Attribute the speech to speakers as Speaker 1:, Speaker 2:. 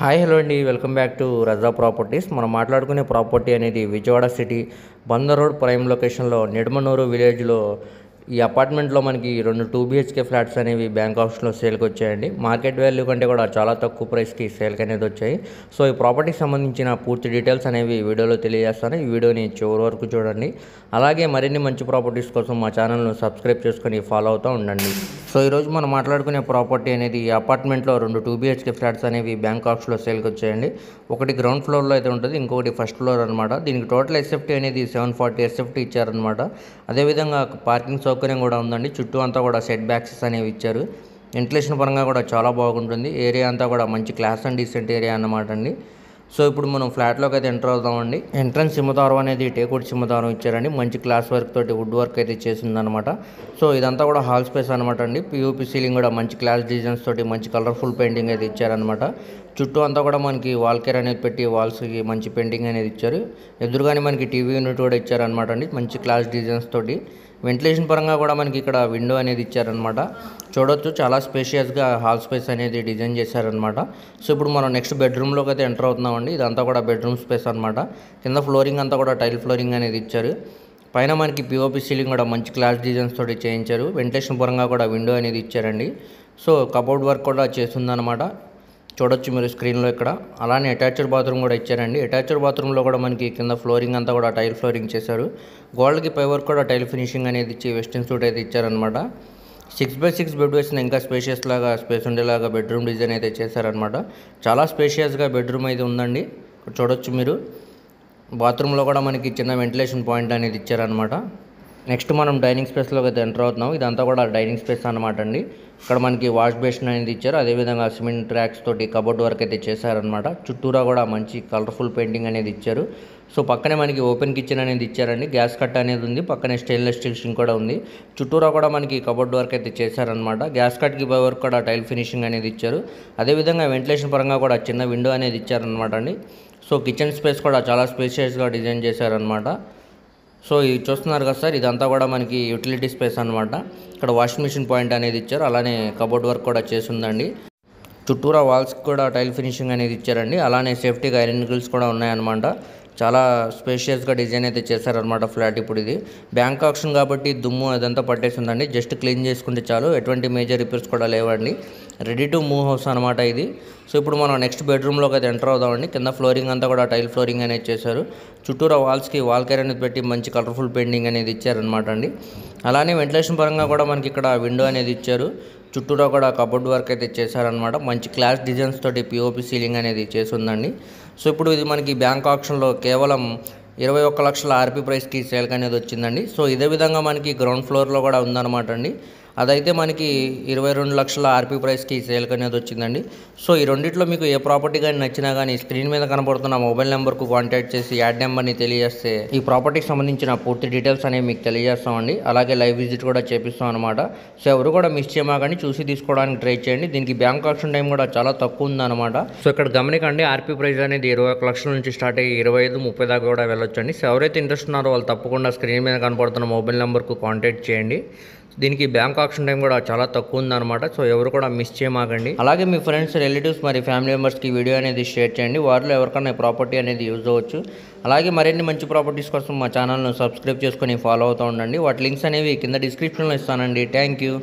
Speaker 1: Hi hello అండి, welcome back to Raza properties. మనం మాట్లాడుకునే ప్రాపర్టీ అనేది Vijayawada city Bandar road prime లొకేషన్లో నిడమనూరు విలేజ్లో ఈ అపార్ట్మెంట్లో మనకి 2 2BHK ఫ్లాట్స్ అనేవి బ్యాంక్ ఆప్షన్లో సేల్కి వచ్చాయండి. మార్కెట్ వాల్యూ కంటే కూడా చాలా తక్కువ ప్రైస్కి సేల్కి అనేది వచ్చాయి. సో ఈ ప్రాపర్టీకి సంబంధించిన పూర్తి డీటెయిల్స్ అనేవి వీడియోలో తెలియజేస్తాను. ఈ వీడియోని చివరి వరకు చూడండి. అలాగే మరిన్ని మంచి ప్రాపర్టీస్ కోసం మా ఛానల్ను సబ్స్క్రైబ్ చేసుకొని ఫాలో అవుతూ ఉండండి. సో ఈరోజు మనం మాట్లాడుకునే ప్రాపర్టీ అనేది ఈ అపార్ట్మెంట్లో 2 2BHK ఫ్లాట్స్ అనేవి బ్యాంక్ ఆప్షన్లో సేల్కి వచ్చాయండి. ఒకటి గ్రౌండ్ ఫ్లోర్లో అయితే ఉంటుంది, ఇంకొకటి ఫస్ట్ ఫ్లోర్ అనమాట. దీనికి టోటల్ ఎస్ఎఫ్టీ అనేది 740 ఎస్ఎఫ్టీ ఇచ్చారనమాట. అదేవిధంగా పార్కింగ్ సౌకర్యం కూడా ఉందండి. చుట్టూ అంతా కూడా సెట్ బ్యాక్స్ అనేవి ఇచ్చారు. వెంటిలేషన్ పరంగా కూడా చాలా బాగుంటుంది. ఏరియా అంతా కూడా మంచి క్లాస్ అండ్ డీసెంట్ ఏరియా అన్నమాట అండి. సో ఇప్పుడు మనం ఫ్లాట్లోకి అయితే ఎంటర్ అవుతామండి. ఎంట్రన్స్ సింహద్వారం అనేది టేకుడ్ సింహద్వారం ఇచ్చారండి. మంచి క్లాస్ వర్క్ తోటి వుడ్ వర్క్ అయితే చేసిందనమాట. సో ఇదంతా కూడా హాల్ స్పేస్ అనమాట అండి. పియూపీ సీలింగ్ కూడా మంచి క్లాస్ డిజైన్స్ తోటి మంచి కలర్ఫుల్ పెయింటింగ్ అయితే ఇచ్చారనమాట. చుట్టూ అంతా కూడా మనకి వాల్ కేర్ అనేది పెట్టి వాల్స్కి మంచి పెయింటింగ్ అనేది ఇచ్చారు. ఎదురుగానే మనకి టీవీ యూనిట్ కూడా ఇచ్చారనమాట అండి, మంచి క్లాస్ డిజైన్స్ తోటి. వెంటిలేషన్ పరంగా కూడా మనకి ఇక్కడ విండో అనేది ఇచ్చారనమాట. చూడొచ్చు, చాలా స్పేషియస్గా హాల్ స్పేస్ అనేది డిజైన్ చేశారనమాట. సో ఇప్పుడు మనం నెక్స్ట్ బెడ్రూమ్లోకి అయితే ఎంటర్ అవుతున్నామండి. ఇదంతా కూడా బెడ్రూమ్ స్పేస్ అనమాట. కింద ఫ్లోరింగ్ అంతా కూడా టైల్ ఫ్లోరింగ్ అనేది ఇచ్చారు. పైన మనకి పిఓపి సీలింగ్ కూడా మంచి క్లాస్ డిజైన్స్ తోటి చేయించారు. వెంటిలేషన్ పరంగా కూడా విండో అనేది ఇచ్చారండి. సో కబోర్డ్ వర్క్ కూడా చేస్తుందన్నమాట. చూడొచ్చు మీరు స్క్రీన్లో ఇక్కడ. అలానే అటాచ్డ్ బాత్రూమ్ కూడా ఇచ్చారండి. అటాచ్డ్ బాత్రూంలో కూడా మనకి కింద ఫ్లోరింగ్ అంతా కూడా టైల్ ఫ్లోరింగ్ చేశారు. గోల్డ్కి పై వర్క్ కూడా టైల్ ఫినిషింగ్ అనేది ఇచ్చి వెస్టర్న్ సూట్ అయితే ఇచ్చారనమాట. 6x6 బెడ్ వేసిన ఇంకా స్పేషియస్ లాగా స్పేస్ ఉండేలాగా బెడ్రూమ్ డిజైన్ అయితే చేశారనమాట. చాలా స్పేషియస్గా బెడ్రూమ్ అయితే ఉందండి. చూడొచ్చు మీరు. బాత్రూంలో కూడా మనకి చిన్న వెంటిలేషన్ పాయింట్ అనేది ఇచ్చారనమాట. నెక్స్ట్ మనం డైనింగ్ స్పేస్లోకి అయితే ఎంటర్ అవుతున్నాం. ఇదంతా కూడా డైనింగ్ స్పేస్ అనమాట అండి. ఇక్కడ మనకి వాష్ బేసిన్ అనేది ఇచ్చారు. అదేవిధంగా సిమెంట్ ట్రాక్స్ తోటి కబోర్డ్ వర్క్ అయితే చేశారనమాట. చుట్టూరా కూడా మంచి కలర్ఫుల్ పెయింటింగ్ అనేది ఇచ్చారు. సో పక్కనే మనకి ఓపెన్ కిచెన్ అనేది ఇచ్చారండి. గ్యాస్ కట్ అనేది ఉంది. పక్కనే స్టెయిన్లెస్ స్టీల్ షింక్ కూడా ఉంది. చుట్టూరా కూడా మనకి కబోర్డ్ వర్క్ అయితే చేశారనమాట. గ్యాస్ కట్కి పై వర్క్ కూడా టైల్ ఫినిషింగ్ అనేది ఇచ్చారు. అదేవిధంగా వెంటిలేషన్ పరంగా కూడా చిన్న విండో అనేది ఇచ్చారనమాట అండి. సో కిచెన్ స్పేస్ కూడా చాలా స్పేషియస్గా డిజైన్ చేశారనమాట. సో ఇది చూస్తున్నారు కదా సార్, ఇదంతా కూడా మనకి యూటిలిటీ స్పేస్ అనమాట. ఇక్కడ వాషింగ్ మిషన్ పాయింట్ అనేది ఇచ్చారు. అలానే కబోర్డ్ వర్క్ కూడా చేసిందండి. చుట్టూరా వాల్స్కి కూడా టైల్ ఫినిషింగ్ అనేది ఇచ్చారండి. అలానే సేఫ్టీగా ఐరన్ గ్రిల్స్ కూడా ఉన్నాయన్నమాట. చాలా స్పేషియస్గా డిజైన్ అయితే చేశారనమాట ఫ్లాట్. ఇప్పుడు ఇది బ్యాంక్ ఆప్షన్ కాబట్టి దుమ్ము అదంతా పట్టేసిందండి. జస్ట్ క్లీన్ చేసుకుంటే చాలు, ఎటువంటి మేజర్ రిపేర్స్ కూడా లేవండి. రెడీ టు మూవ్ హౌస్ అనమాట ఇది. సో ఇప్పుడు మనం నెక్స్ట్ బెడ్రూమ్లోకి అయితే ఎంటర్ అవుదామండి. కింద ఫ్లోరింగ్ అంతా కూడా టైల్ ఫ్లోరింగ్ అనేది చేశారు. చుట్టూరా వాల్స్కి వాల్ కేర్ అనేది పెట్టి మంచి కలర్ఫుల్ పెయింటింగ్ అనేది ఇచ్చారనమాట అండి. అలానే వెంటిలేషన్ పరంగా కూడా మనకి ఇక్కడ విండో అనేది ఇచ్చారు. చుట్టూరా కూడా కబోర్డ్ వర్క్ అయితే చేశారనమాట. మంచి క్లాస్ డిజైన్స్ తోటి పిఓపి సీలింగ్ అనేది చేసి ఉందండి. సో ఇప్పుడు ఇది మనకి బ్యాంక్ ఆప్షన్లో కేవలం 21 లక్షల ఆర్పీ ప్రైస్కి సేల్కి అనేది వచ్చిందండి. సో ఇదే విధంగా మనకి గ్రౌండ్ ఫ్లోర్లో కూడా ఉందన్నమాట అండి. అదైతే మనకి 22 లక్షల ఆర్పీ ప్రైస్కి సేల్కి అనేది వచ్చిందండి. సో ఈ రెండిట్లో మీకు ఏ ప్రాపర్టీ కానీ నచ్చినా కానీ స్క్రీన్ మీద కనబడుతున్న మొబైల్ నెంబర్కు కాంటాక్ట్ చేసి యాడ్ నెంబర్ని తెలియజేస్తే ఈ ప్రాపర్టీకి సంబంధించిన పూర్తి డీటెయిల్స్ అనేవి మీకు తెలియజేస్తామండి. అలాగే లైవ్ విజిట్ కూడా చేపిస్తాం అనమాట. సో ఎవరు కూడా మిస్ చేయమాకండి, చూసి తీసుకోవడానికి ట్రై చేయండి. దీనికి బ్యాంక్ ఆప్షన్ టైం కూడా చాలా తక్కువ ఉందన్నమాట. సో ఇక్కడ గమనికండి, ఆర్పీ ప్రైస్ అనేది 21 లక్షల నుంచి స్టార్ట్ అయ్యి 25-30 దాకా కూడా వెళ్ళొచ్చండి. సో ఎవరైతే ఇంట్రెస్ట్ ఉన్నారో వాళ్ళు తప్పకుండా స్క్రీన్ మీద కనబడుతున్న మొబైల్ నెంబర్కు కాంటాక్ట్ చేయండి. దీనికి బ్యాంక్ ఆప్షన్ టైం కూడా చాలా తక్కువ ఉందన్నమాట. సో ఎవరు కూడా మిస్ చేయమాకండి. అలాగే మీ ఫ్రెండ్స్, రిలేటివ్స్ మరి ఫ్యామిలీ మెంబర్స్కి వీడియో అనేది షేర్ చేయండి. వారిలో ఎవరికైనా ప్రాపర్టీ అనేది యూజ్ అవ్వచ్చు. అలాగే మరిన్ని మంచి ప్రాపర్టీస్ కోసం మా ఛానల్ను సబ్స్క్రైబ్ చేసుకొని ఫాలో అవుతూ ఉండండి. వాటి లింక్స్ అనేవి కింద డిస్క్రిప్షన్లో ఇస్తానండి. Thank you.